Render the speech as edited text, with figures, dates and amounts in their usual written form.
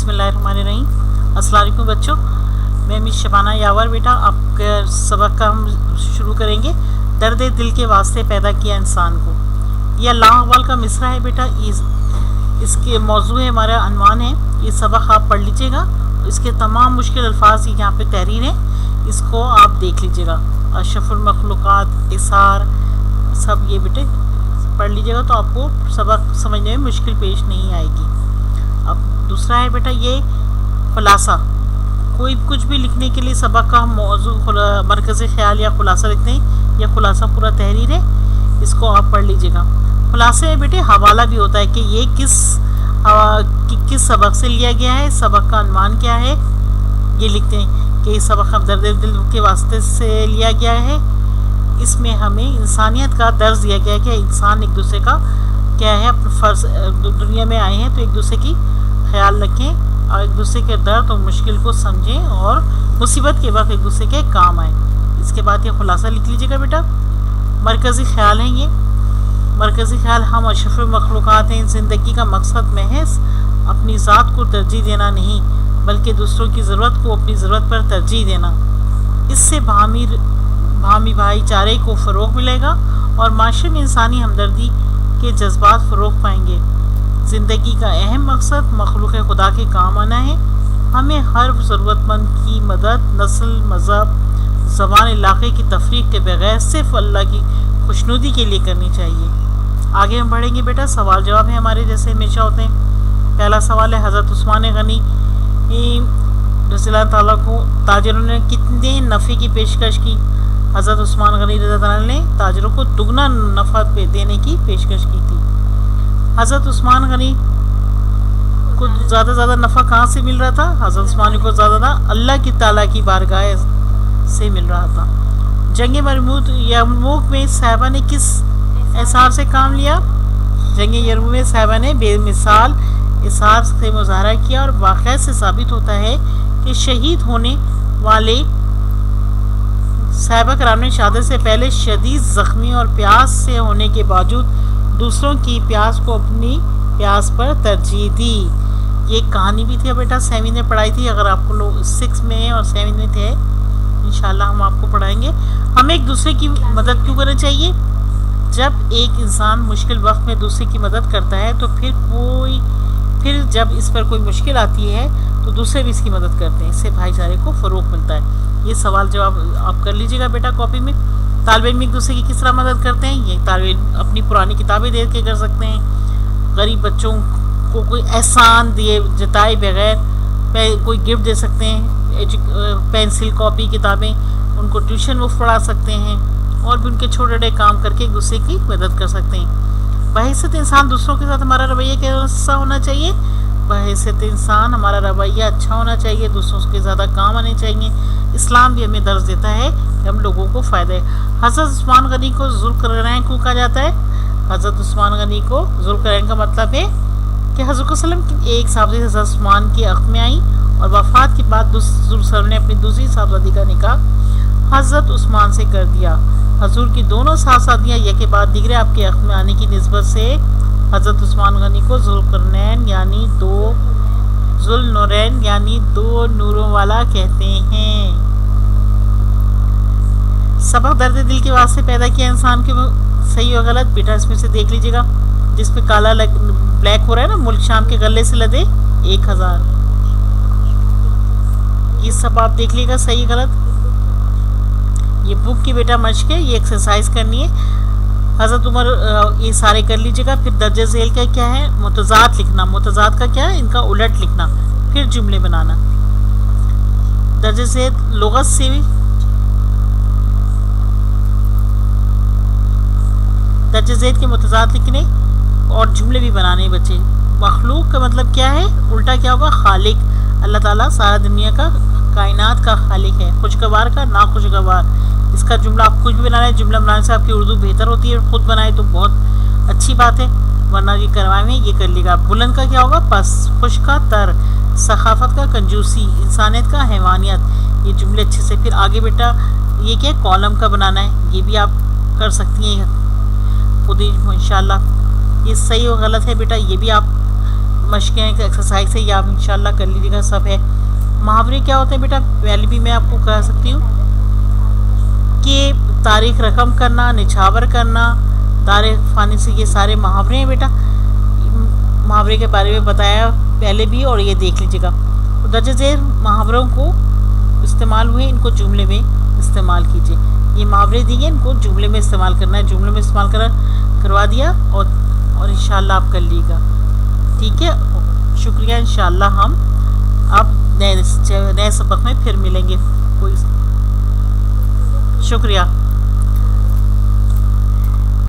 बिस्मिल्लाहिर्रहमानिर्रहीम। अस्सलाम वालेकुम बच्चों, मैं मिस शबाना यावर बेटा आपके सबक का हम शुरू करेंगे। दर्द दिल के वास्ते पैदा किया इंसान को, यह अल्लाह अव्वल का मिसरा है बेटा। इसके मौजू है, हमारा अनवान है। ये सबक आप पढ़ लीजिएगा। इसके तमाम मुश्किल अल्फाज की यहाँ पे तहरीर है, इसको आप देख लीजिएगा। अशरफुल मखलूक़ात, इसार, सब ये बेटे पढ़ लीजिएगा तो आपको सबक समझने में मुश्किल पेश नहीं आएगी। अब दूसरा है बेटा ये खुलासा। कोई कुछ भी लिखने के लिए सबक का हम मौजू मरकज़ी ख्याल या खुलासा लिखते हैं। यह खुलासा पूरा तहरीर है, इसको आप पढ़ लीजिएगा। खुलासे में बेटे हवाला भी होता है कि ये किस सबक से लिया गया है, सबक का अनुमान क्या है, ये लिखते हैं कि इस सबक हम दर्द दिल के वास्ते से लिया गया है। इसमें हमें इंसानियत का दर्ज दिया गया है कि इंसान एक दूसरे का क्या है, अपने फ़र्ज दुनिया में आए हैं तो एक दूसरे की ख्याल रखें और एक दूसरे के दर्द और मुश्किल को समझें और मुसीबत के वक्त एक दूसरे के काम आए। इसके बाद ये खुलासा लिख लीजिएगा बेटा। मरकज़ी ख्याल है ये। मरकज़ी ख्याल हम अशरफुल मखलूक़ात हैं। ज़िंदगी का मकसद महज अपनी ज़ात को तरजीह देना नहीं, बल्कि दूसरों की ज़रूरत को अपनी ज़रूरत पर तरजीह देना। इससे बाहमी भाईचारे को फ़रोग़ मिलेगा और माशरे में इंसानी हमदर्दी के जज्बात फ़रोग़ पाएंगे। ज़िंदगी का अहम मकसद मखलूक़ खुदा के काम आना है। हमें हर ज़रूरतमंद की मदद नस्ल, मज़हब, ज़बान, इलाक़े की तफरीक़ के बगैर सिर्फ़ अल्लाह की खुशनुदी के लिए करनी चाहिए। आगे हम बढ़ेंगे बेटा। सवाल जवाब है हमारे जैसे हमेशा होते हैं। पहला सवाल है, हज़रत उस्मान गनी रज़ियल्लाहु ताला को ताजिरों ने कितने नफ़े की पेशकश की? हज़रत उस्मान गनी रज़ियल्लाहु ताला ने ताजिरों को दुगना नफ़ा देने की पेशकश की थी। हज़रत उस्मान गनी को ज़्यादा से ज़्यादा नफ़ा कहाँ से मिल रहा था? हज़रत उस्मान को ज़्यादा अल्लाह की ताला की बारगाह से मिल रहा था। जंग यरमूक में साहबा ने किस एसार से काम लिया? जंग यरमूक में साहबा ने बेमिसाल इसार से मुजाहरा किया और वाक़या से साबित होता है कि शहीद होने वाले साहबा कराम ने शहादत से पहले शदीद ज़ख्मी और प्यास से होने के बावजूद दूसरों की प्यास को अपनी प्यास पर तरजीह दी। ये कहानी भी थी बेटा, 7वीं में पढ़ाई थी। अगर आपको लोग 6 में और 7 में थे, इंशाल्लाह हम आपको पढ़ाएंगे। हमें एक दूसरे की मदद क्यों करनी चाहिए? जब एक इंसान मुश्किल वक्त में दूसरे की मदद करता है तो फिर जब इस पर कोई मुश्किल आती है तो दूसरे भी इसकी मदद करते हैं। इससे भाईचारे को फ़रोग़ मिलता है। ये सवाल जवाब आप कर लीजिएगा बेटा कॉपी में। तालिब इल्म एक दूसरे की किस तरह मदद करते हैं? ये तालिब इल्म अपनी पुरानी किताबें दे के कर सकते हैं। गरीब बच्चों को कोई एहसान दिए जताए बगैर कोई गिफ्ट दे सकते हैं। पेंसिल, कॉपी, किताबें, उनको ट्यूशन मुफ्त पढ़ा सकते हैं और भी उनके छोटे छोटे काम करके एक दूसरे की मदद कर सकते हैं। बहैसियत इंसान दूसरों के साथ हमारा रवैया कैसा होना चाहिए? बहैसियत इंसान हमारा रवैया अच्छा होना चाहिए, दूसरों के ज़्यादा काम आने चाहिए। इस्लाम भी हमें दर्ज देता है कि हम लोगों को फ़ायदा है। हज़रत उस्मान गनी को ज़ुल्क़रनैन को कहा जाता है। हज़रत उस्मान गनी को ज़ुल्क़रनैन का मतलब है कि हज़रत वसल्लम की एक साहबी हज़रत उस्मान की अक़ में आई और वफ़ात के बाद ज़ुल्क़रनैन ने अपनी दूसरी साहबजादी का निकाह हज़रत उस्मान से कर दिया। हजूर की दोनों साहबजादियाँ एक के बाद दीगरे आपके अक़ में आने की निस्बत से हज़रत उस्मान गनी को ज़ुल्क़रनैन यानी ज़ुल्नूरैन यानी दो नूरों वाला कहते हैं। सबक दर्द दिल के वास्ते पैदा किया इंसान के सही और गलत बेटा इसमें से देख लीजिएगा। जिसपे काला ब्लैक हो रहा है ना, मुल्क शाम के गले से लदे 1000। ये सब आप देख लीजिएगा सही गलत। ये बुक की बेटा मश्क है, ये एक्सरसाइज करनी है। हज़रत उमर ये सारे कर लीजिएगा। फिर दर्जे झेल का क्या है? मुतज़ाद लिखना। मुतज़ाद का क्या है? इनका उलट लिखना, फिर जुमले बनाना। दर्जे झेल लुग़त से भी दर्जे ज़ेद के मुतज़ाद लिखने और जुमले भी बनाने बच्चे। मखलूक का मतलब क्या है? उल्टा क्या होगा? खालिक। अल्लाह ताला सारा दुनिया का कायनात का खालिक है। खुशगवार का नाखुशगवार। इसका जुमला आप कुछ भी बनाए, जुमला बनाने से आपकी उर्दू बेहतर होती है। खुद बनाए तो बहुत अच्छी बात है, वरना ये करवाए में ये कर लेगा। बुलंद का क्या होगा? पस। खुश का तर। सखाफत का कंजूसी। इंसानियत का हैवानियत। ये जुमले अच्छे से। फिर आगे बेटा ये क्या? कॉलम का बनाना है। ये भी आप कर सकती हैं खुद ही इंशाल्लाह। ये सही और गलत है बेटा, ये भी आप مشقیں ایکسرسائز ہے یہ آپ انشاءاللہ کر لیجیے گا، سب ہے۔ محاورے کیا ہوتے ہیں بیٹا، پہلے بھی میں آپ کو کہہ سکتی ہوں کہ تاریخ رقم کرنا، نچھاور کرنا، دار فانی سے، یہ سارے محاورے ہیں بیٹا۔ محاورے کے بارے میں بتایا پہلے بھی، اور یہ دیکھ لیجیے گا۔ درج ذیل محاوروں کو استعمال ہوئے، ان کو جملے میں استعمال کیجیے۔ یہ محاورے دیے ان کو جملے میں استعمال کرنا ہے، جملے میں استعمال کروا دیا، اور انشاءاللہ آپ کر لیے گا، ٹھیک ہے۔ شکریہ، انشاءاللہ ہم اب نئے سبق میں پھر ملیں گے، کوئی شکریہ۔